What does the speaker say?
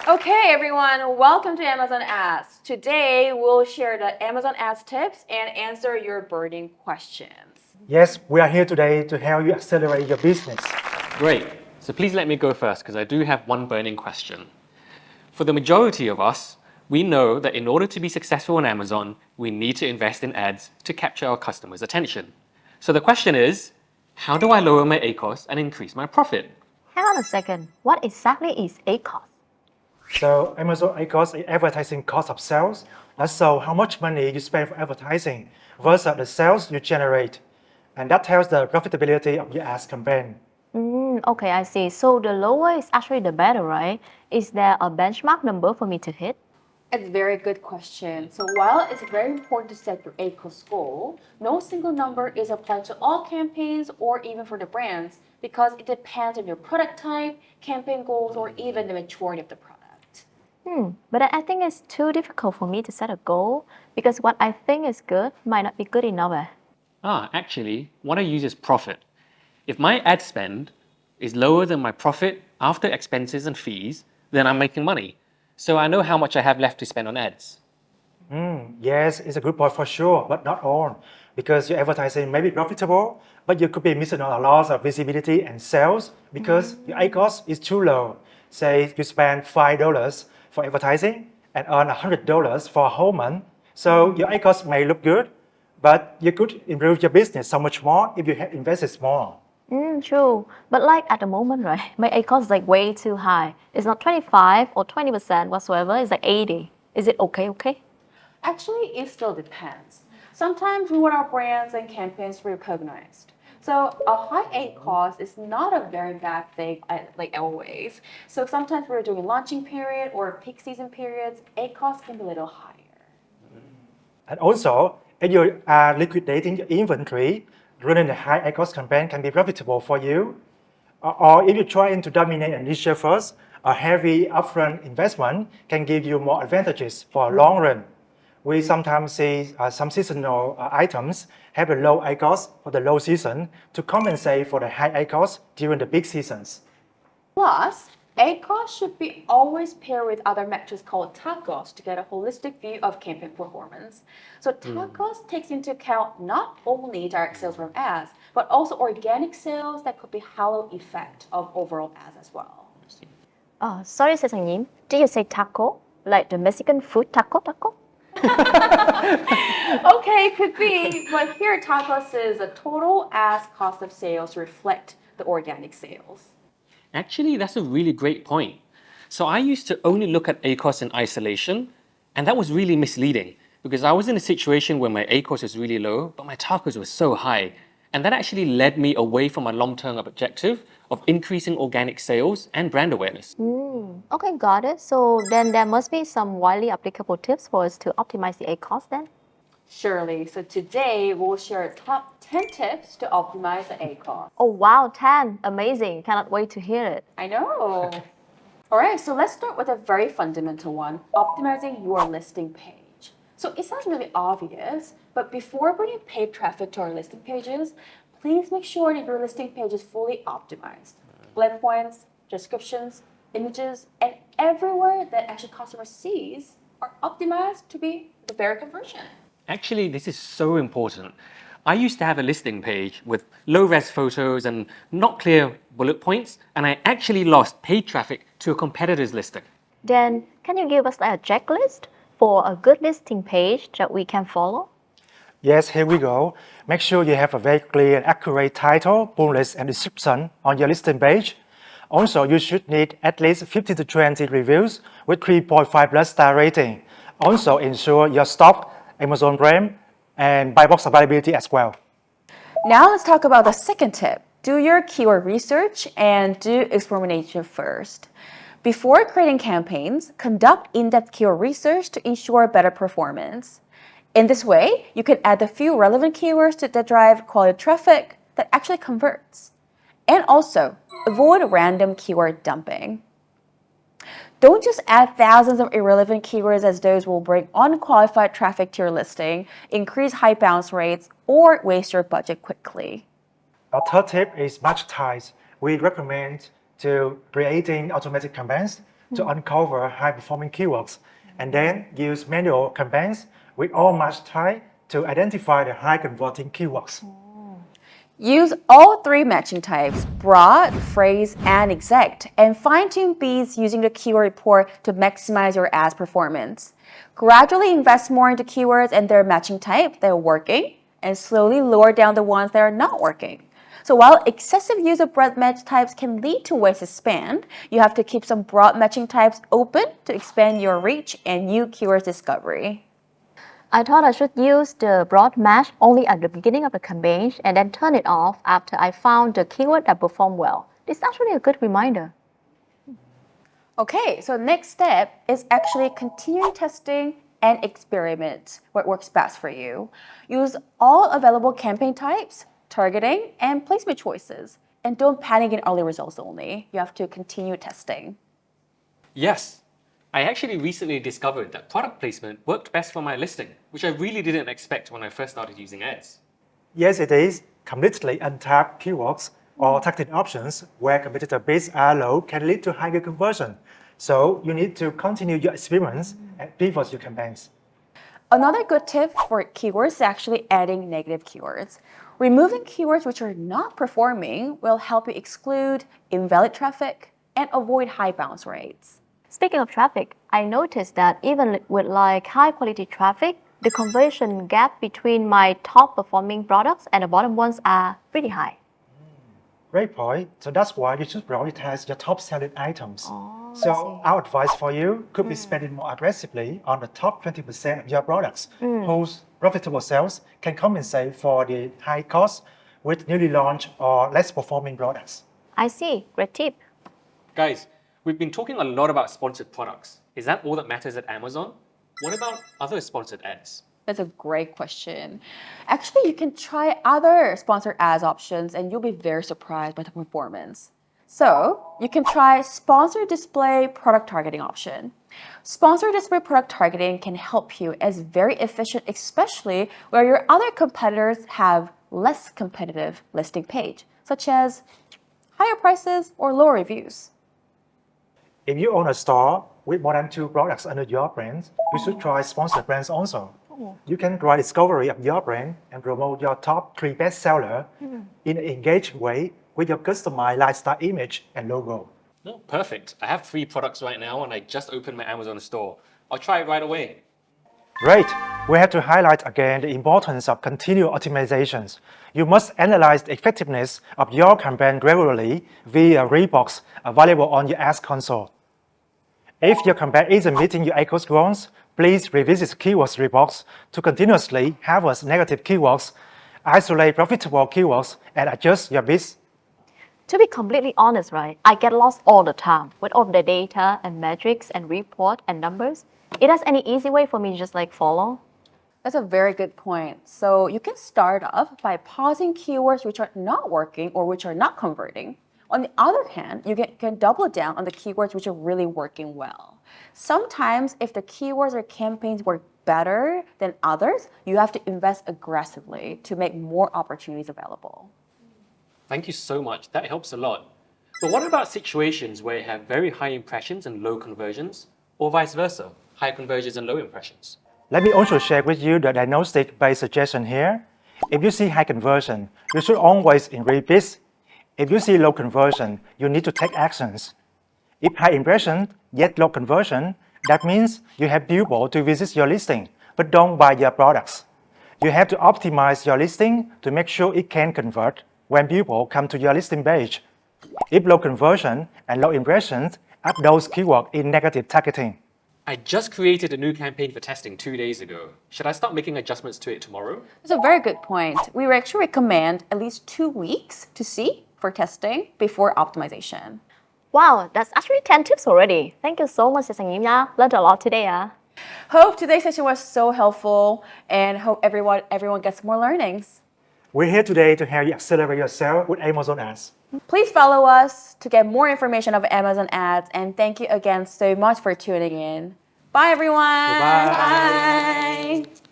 Okay, everyone, welcome to Amazon Ads. Today, we'll share the Amazon Ads tips and answer your burning questions. Yes, we are here today to help you accelerate your business. Great. So please let me go first because I do have one burning question. For the majority of us, we know that in order to be successful on Amazon, we need to invest in ads to capture our customers' attention. So the question is, how do I lower my Acos and increase my profit? Hang on a second. What exactly is Acos? So Amazon Acos is advertising cost of sales. That's so how much money you spend for advertising versus the sales you generate. And that tells the profitability of your ads campaign. Okay, I see. So the lower is actually the better, right? Is there a benchmark number for me to hit? It's a very good question. So while it's very important to set your ACOS goal, no single number is applied to all campaigns or even for the brands because it depends on your product type, campaign goals, or even the maturity of the product. But I think it's too difficult for me to set a goal because what I think is good might not be good enough. Actually, what I use is profit. If my ad spend is lower than my profit after expenses and fees, then I'm making money. So I know how much I have left to spend on ads. Yes, it's a good point for sure, but not all. Because your advertising may be profitable, but you could be missing on a loss of visibility and sales because your Acos is too low. Say you spend $5 for advertising and earn $100 for a whole month. So your Acos may look good, but you could improve your business so much more if you had invested more. True. But like at the moment, right, my Acos is like way too high. It's not 25 or 20% whatsoever. It's like 80. Is it okay? Actually, it still depends. Sometimes we want our brands and campaigns recognized. So a high ACOS is not a very bad thing, like always. So sometimes we're doing launching period or peak season periods, ACOS can be a little higher. And also, if you are liquidating your inventory, running a high Acos campaign can be profitable for you. Or if you're trying to dominate a niche first, a heavy upfront investment can give you more advantages for a long run. We sometimes see some seasonal items have a low Acos for the low season to compensate for the high Acos during the big seasons. Plus, ACOS should be always paired with other metrics called TACOS to get a holistic view of campaign performance. So TACOS takes into account not only direct sales from ads, but also organic sales that could be halo effect of overall ads as well. Sorry, 사장님. Did you say taco? Like the Mexican food taco? Okay, could be, but here TACOS is a total ads cost of sales to reflect the organic sales. Actually, that's a really great point. So I used to only look at Acos in isolation, and that was really misleading because I was in a situation where my Acos was really low, but my TACOS was so high. And that actually led me away from my long-term objective of increasing organic sales and brand awareness. Okay, got it. So then there must be some widely applicable tips for us to optimize the Acos then? Surely. So today we'll share top 10 tips to optimize the ACOS. Oh wow, 10. Amazing. Cannot wait to hear it. I know. All right, so let's start with a very fundamental one, optimizing your listing page. So it sounds really obvious, but before bringing paid traffic to our listing pages, please make sure that your listing page is fully optimized. Bullet points, descriptions, images, and everywhere that actually customer sees are optimized to be the better conversion. Actually, this is so important. I used to have a listing page with low-res photos and not clear bullet points, and I actually lost paid traffic to a competitor's listing. Then can you give us like a checklist for a good listing page that we can follow? Yes, here we go. Make sure you have a very clear and accurate title, bullet list, and description on your listing page. Also, you should need at least 15 to 20 reviews with 3.5 plus star rating. Also, ensure your stock, Amazon brand, and buy box availability as well. Now let's talk about the second tip. Do your keyword research and do experimentation first. Before creating campaigns, conduct in-depth keyword research to ensure better performance. In this way, you can add a few relevant keywords that drive quality traffic that actually converts. And also, avoid random keyword dumping. Don't just add thousands of irrelevant keywords as those will bring unqualified traffic to your listing, increase high bounce rates, or waste your budget quickly. Our third tip is budgetize. we recommend to creating automatic campaigns to uncover high-performing keywords, and then use manual campaigns with all match type to identify the high-converting keywords. Use all three matching types, broad, phrase, and exact, and fine-tune these using the keyword report to maximize your ads performance. Gradually invest more into keywords and their matching type that are working, and slowly lower down the ones that are not working. So while excessive use of broad match types can lead to wasted spend, you have to keep some broad matching types open to expand your reach and new keywords discovery. I thought I should use the broad match only at the beginning of the campaign and then turn it off after I found the keyword that performed well. This is actually a good reminder. Okay, so next step is actually continuing testing and experiment what works best for you. Use all available campaign types, targeting, and placement choices. And don't panic in early results only. You have to continue testing. Yes, I actually recently discovered that product placement worked best for my listing, which I really didn't expect when I first started using ads. Yes, it is. Completely untapped keywords or targeting options where competitor bids are low can lead to higher conversion. So you need to continue your experiments and pivot your campaigns. Another good tip for keywords is actually adding negative keywords. Removing keywords which are not performing will help you exclude invalid traffic and avoid high bounce rates. Speaking of traffic, I noticed that even with like high quality traffic, the conversion gap between my top performing products and the bottom ones are pretty high. Great point. So that's why you should prioritize your top selling items. I So see. our advice for you could be spending more aggressively on the top 20% of your products, whose profitable sales can compensate for the high cost with newly launched or less performing products. I see. Great tip. Guys, we've been talking a lot about sponsored products. Is that all that matters at Amazon? What about other sponsored ads? That's a great question. Actually, you can try other sponsored ads options and you'll be very surprised by the performance. So you can try sponsored display product targeting option. Sponsored display product targeting can help you as very efficient, especially where your other competitors have less competitive listing page, such as higher prices or lower reviews. If you own a store with more than 2 products under your brand, you should try sponsored brands also. You can drive discovery of your brand and promote your top 3 bestsellers in an engaged way with your customized lifestyle image and logo. No, perfect. I have 3 products right now and I just opened my Amazon store. I'll try it right away. Great! We have to highlight again the importance of continual optimizations. You must analyze the effectiveness of your campaign regularly via reports available on your ads console. If your campaign isn't meeting your Acos goals, please revisit keywords reports to continuously harvest negative keywords, isolate profitable keywords, and adjust your bids. To be completely honest, right, I get lost all the time with all the data and metrics and report and numbers. It has any easy way for me to just like follow? That's a very good point. So you can start off by pausing keywords which are not working or which are not converting. On the other hand, you can double down on the keywords which are really working well. Sometimes if the keywords or campaigns work better than others, you have to invest aggressively to make more opportunities available. Thank you so much. That helps a lot. But what about situations where you have very high impressions and low conversions, or vice versa, high conversions and low impressions? Let me also share with you the diagnostic-based suggestion here. If you see high conversion, you should always increase bids. If you see low conversion, you need to take actions. If high impression yet low conversion, that means you have people to visit your listing, but don't buy your products. You have to optimize your listing to make sure it can convert when people come to your listing page. If low conversion and low impressions, add those keywords in negative targeting. I just created a new campaign for testing 2 days ago. Should I start making adjustments to it tomorrow? That's a very good point. We actually recommend at least 2 weeks to see for testing before optimization. Wow, that's actually 10 tips already. Thank you so much, Sang Yim. Learned a lot today. Hope today's session was so helpful and hope everyone gets more learnings. We're here today to help you accelerate your sales with Amazon ads. Please follow us to get more information of Amazon ads and thank you again so much for tuning in. Bye everyone. Bye. Bye.